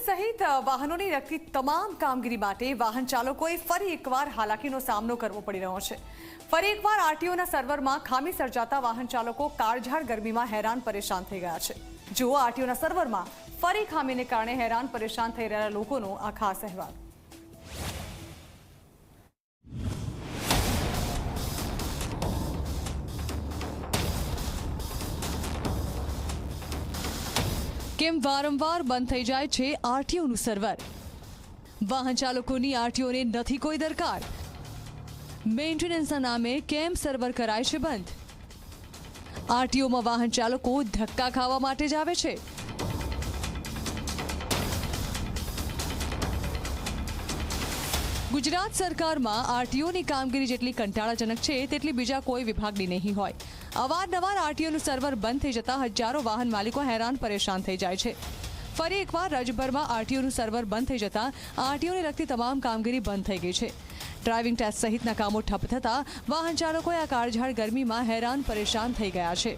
સહિત વાહનોની લગતી તમામ કામગીરી માટે વાહન ચાલકોએ ફરી એકવાર હાલાકીનો સામનો કરવો પડી રહ્યો છે। ફરી એકવાર આરટીઓના સર્વરમાં ખામી સર્જાતા વાહન ચાલકો કાળઝાળ ગરમીમાં હેરાન પરેશાન થઈ ગયા છે। જો આરટીઓના સર્વરમાં ફરી ખામીને કારણે હેરાન પરેશાન થઈ રહેલા લોકોનો આ ખાસ અહેવાલ। કેમ વારંવાર બંધ થઈ જાય છે આરટીઓનું સર્વર? વાહન ચાલકોની આરટીઓને નથી કોઈ દરકાર? મેન્ટેનન્સના નામે કેમ સર્વર કરાય છે બંધ? આરટીઓમાં વાહન ચાલકો ધક્કા ખાવા માટે જ આવે છે? ગુજરાત સરકારમાં આરટીઓની કામગીરી જેટલી કંટાળાજનક છે તેટલી બીજા કોઈ વિભાગની નહીં હોય। અવારનવાર આરટીઓનું સર્વર બંધ થઈ જતા હજારો વાહન માલિકો હેરાન પરેશાન થઈ જાય છે। ફરી એકવાર રાજ્યભરમાં આરટીઓનું સર્વર બંધ થઈ જતા આરટીઓને લગતી તમામ કામગીરી બંધ થઈ ગઈ છે। ડ્રાઇવિંગ ટેસ્ટ સહિતના કામો ઠપ થતા વાહન ચાલકોએ આ કાળઝાળ ગરમીમાં હેરાન પરેશાન થઈ ગયા છે।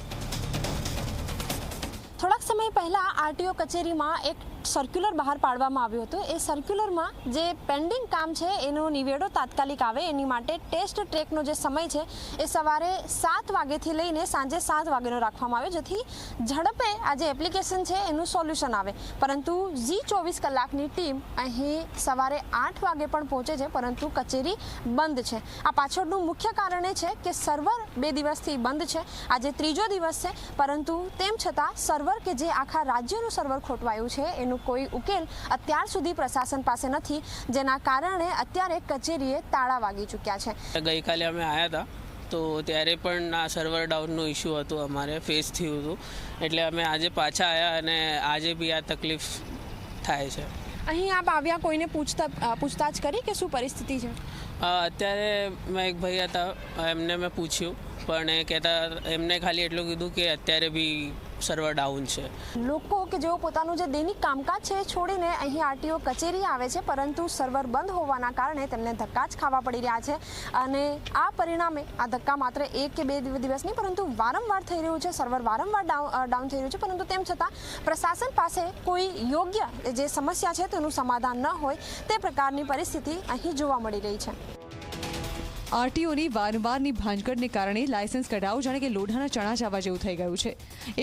થોડાક સમય પહેલા આરટીઓ કચેરીમાં એક સર્ક્યુલર બહાર પાડવામાં આવ્યું હતું। એ સર્ક્યુલરમાં જે પેન્ડિંગ કામ છે એનો નિવેડો તાત્કાલિક આવે એની માટે ટેસ્ટ ટ્રેકનો જે સમય છે એ સવારે 7 વાગ્યાથી લઈને સાંજે 7 વાગ્યાનો રાખવામાં આવ્યો, જેથી ઝડપે આ જે એપ્લિકેશન છે એનું સોલ્યુશન આવે। પરંતુ ઝી 24 કલાકની ટીમ અહીં સવારે 8 વાગે પણ પહોંચે છે, પરંતુ કચેરી બંધ છે। આ પાછળનું મુખ્ય કારણ એ છે કે સર્વર 2 દિવસથી બંધ છે। આજે ત્રીજો દિવસ છે, પરંતુ તેમ છતાં સર્વર કે જે આખા રાજ્યનું સર્વર ખોટવાયું છે એનું કોઈ ઉકેલ અત્યાર સુધી પ્રશાસન પાસે નથી, જેના કારણે અત્યારે કચેરીએ તાળા વાગી ચૂક્યા છે। ગઈકાલે અમે આવ્યા હતા તો ત્યારે પણ આ સર્વર ડાઉનનો ઇશ્યુ હતો, અમારે ફેસ થયું હતું, એટલે અમે આજે પાછા આવ્યા અને આજે બી આ તકલીફ થાય છે। અહીં આપ આવ્યા, કોઈને પૂછતાછ કરી કે શું પરિસ્થિતિ છે? અત્યારે મેં એક ભાઈ હતા, એમને મેં પૂછ્યું, પણ એ કહેતા એમને ખાલી એટલું કીધું કે અત્યારે બી સર્વર ડાઉન છે। લોકો કે જેઓ પોતાનું જે દૈનિક કામકાજ છે છોડીને અહીં આરટીઓ કચેરી આવે છે, પરંતુ સર્વર બંધ હોવાના કારણે તેમને ધક્કા જ ખાવા પડી રહ્યા છે। અને આ પરિણામે આ ધક્કા માત્ર 1 કે 2 દિવસ નહીં, પરંતુ વારંવાર થઈ રહ્યું છે। સર્વર વારંવાર ડાઉન થઈ રહ્યું છે, પરંતુ તેમ છતાં પ્રશાસન પાસે કોઈ યોગ્ય જે સમસ્યા છે તેનું સમાધાન ન હોય તે પ્રકારની પરિસ્થિતિ અહીં જોવા મળી રહી છે। આરટીઓની વારંવારની ભાંજગડને કારણે લાયસન્સ કઢાવું જાણે કે લોઢાના ચણા ચાવવા જેવું થઈ ગયું છે।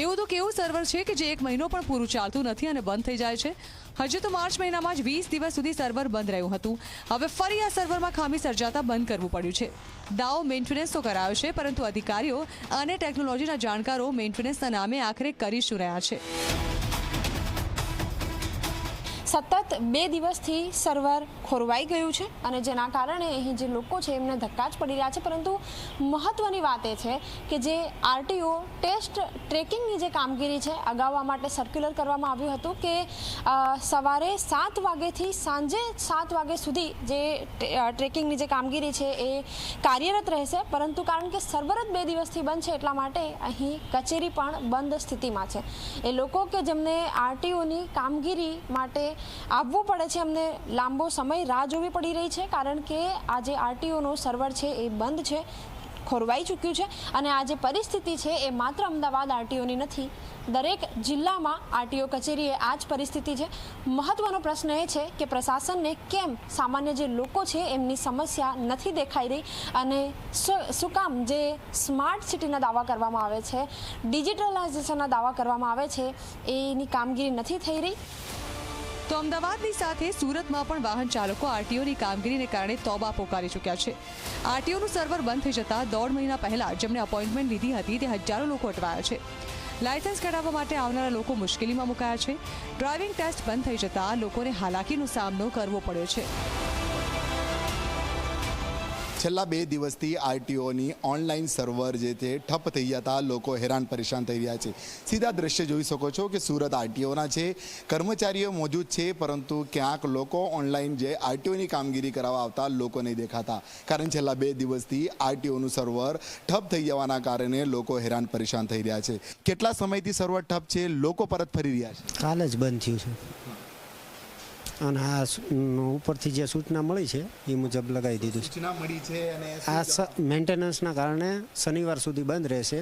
એવું તો કેવું સર્વર છે કે જે 1 મહિનો પણ પૂરું ચાલતું નથી અને બંધ થઈ જાય છે? હજુ તો માર્ચ મહિનામાં જ 20 દિવસ સુધી સર્વર બંધ રહ્યું હતું। હવે ફરી આ સર્વરમાં ખામી સર્જાતા બંધ કરવું પડ્યું છે। દાવો મેન્ટેનન્સ તો કરાયો છે, પરંતુ અધિકારીઓ અને ટેકનોલોજીના જાણકારો મેન્ટેનન્સના નામે આખરે કરી શું રહ્યા છે? સતત 2 દિવસથી સર્વર ખોરવાઈ ગયું છે અને જેના કારણે અહીં જે લોકો છે એમને ધક્કા જ પડી રહ્યા છે। પરંતુ મહત્વની વાત એ છે કે જે આરટીઓ ટેસ્ટ ટ્રેકિંગની જે કામગીરી છે, અગાઉ આ માટે સર્ક્યુલર કરવામાં આવ્યું હતું કે સવારે 7 વાગ્યાથી સાંજે 7 વાગ્યા સુધી જે ટ્રેકિંગની જે કામગીરી છે એ કાર્યરત રહેશે, પરંતુ કારણ કે સર્વર જ 2 દિવસથી બંધ છે એટલા માટે અહીં કચેરી પણ બંધ સ્થિતિમાં છે। એ લોકો કે જેમને આરટીઓની કામગીરી માટે આવવું પડે છે, અમને લાંબો સમય રાહ જોવી પડી રહી છે, કારણ કે આ જે આરટીઓનો સર્વર છે એ બંધ છે, ખોરવાઈ ચૂક્યું છે। અને આ જે પરિસ્થિતિ છે એ માત્ર અમદાવાદ આરટીઓની નથી, દરેક જિલ્લામાં આરટીઓ કચેરીએ આ જ પરિસ્થિતિ છે। મહત્વનો પ્રશ્ન એ છે કે પ્રશાસનને કેમ સામાન્ય જે લોકો છે એમની સમસ્યા નથી દેખાઈ રહી અને શું કામ જે સ્માર્ટ સિટીના દાવા કરવામાં આવે છે, ડિજિટલાઇઝેશનના દાવા કરવામાં આવે છે, એની કામગીરી નથી થઈ રહી। તો અમદાવાદની સાથે સુરતમાં પણ વાહન ચાલકો આરટીઓની કામગીરીને કારણે તોબા પોકારી ચૂક્યા છે। આરટીઓનું સર્વર બંધ થઈ જતા 1.5 મહિના પહેલા જેમણે અપોઇન્ટમેન્ટ લીધી હતી તે હજારો લોકો અટવાયા છે। લાયસન્સ કઢાવવા માટે આવનારા લોકો મુશ્કેલીમાં મુકાયા છે। ડ્રાઇવિંગ ટેસ્ટ બંધ થઈ જતા લોકોને હાલાકીનો સામનો કરવો પડ્યો છે। છેલ્લા 2 દિવસથી આરટીઓની ઓનલાઈન સર્વર જે છે ઠપ થઈ ગયા હતા, લોકો હેરાન પરેશાન થઈ રહ્યા છે। સીધા દ્રશ્ય જોઈ શકો છો કે સુરત આરટીઓના છે, કર્મચારીઓ મોજૂદ છે, પરંતુ ક્યાંક લોકો ઓનલાઈન જે આરટીઓની કામગીરી કરાવવા આવતા લોકો નહીં દેખાતા, કારણ છેલ્લા 2 દિવસથી આરટીઓનું સર્વર ઠપ થઈ જવાના કારણે લોકો હેરાન પરેશાન થઈ રહ્યા છે। કેટલા સમયથી સર્વર ઠપ છે, લોકો પરત ફરી રહ્યા છે? કાલે જ બંધ થયું છે અને આ ઉપરથી જે સૂચના મળી છે એ મુજબ લગાવી દીધું છે। સૂચના મળી છે અને આ મેન્ટેનન્સના કારણે શનિવાર સુધી બંધ રહેશે,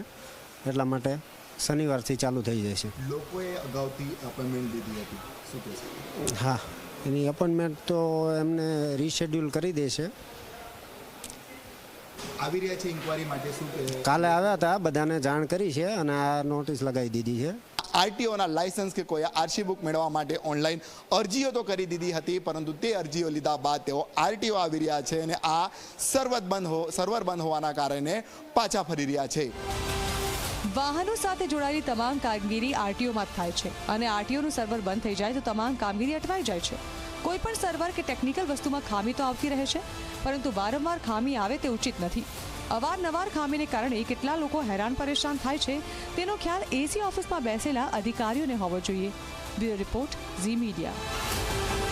એટલા માટે શનિવારથી ચાલુ થઈ જશે. લોકોએ અગાઉથી અપોઇન્ટમેન્ટ લીધી હતી, શું કહેશો? હા, એની અપોઇન્ટમેન્ટ તો એમને રીશેડ્યુલ કરી દેશે. આવી રહ્યા છે ઇન્કવાયરી માટે, શું કહે? કાલે આવ્યા હતા, બધાને જાણ કરી છે અને આ નોટિસ લગાવી દીધી છે. આરટીઓના લાયસન્સ કે કોઈ આરસી બુક મેળવવા માટે ઓનલાઈન અરજીઓ તો કરી દીધી હતી, પરંતુ તે અરજીઓ લીધા બાદ તેઓ આરટીઓ આવી રહ્યા છે અને આ સર્વર બંધ હોવાના કારણે પાછા ફરી રહ્યા છે. વાહનો સાથે જોડાયેલી તમામ કામગીરી આરટીઓમાં જ થાય છે અને આરટીઓનું સર્વર બંધ થઈ જાય તો તમામ કામગીરી અટવાઈ જાય છે. કોઈ પણ સર્વર કે ટેકનિકલ વસ્તુમાં ખામી તો આવતી રહે છે, પરંતુ વારંવાર ખામી આવે તે ઉચિત નથી. અવારનવાર ખામીને કારણે કેટલા લોકો હેરાન પરેશાન થાય છે તેનો ખ્યાલ એસી ઓફિસમાં બેસેલા અધિકારીઓને હોવો જોઈએ. Bureau report, Zee media.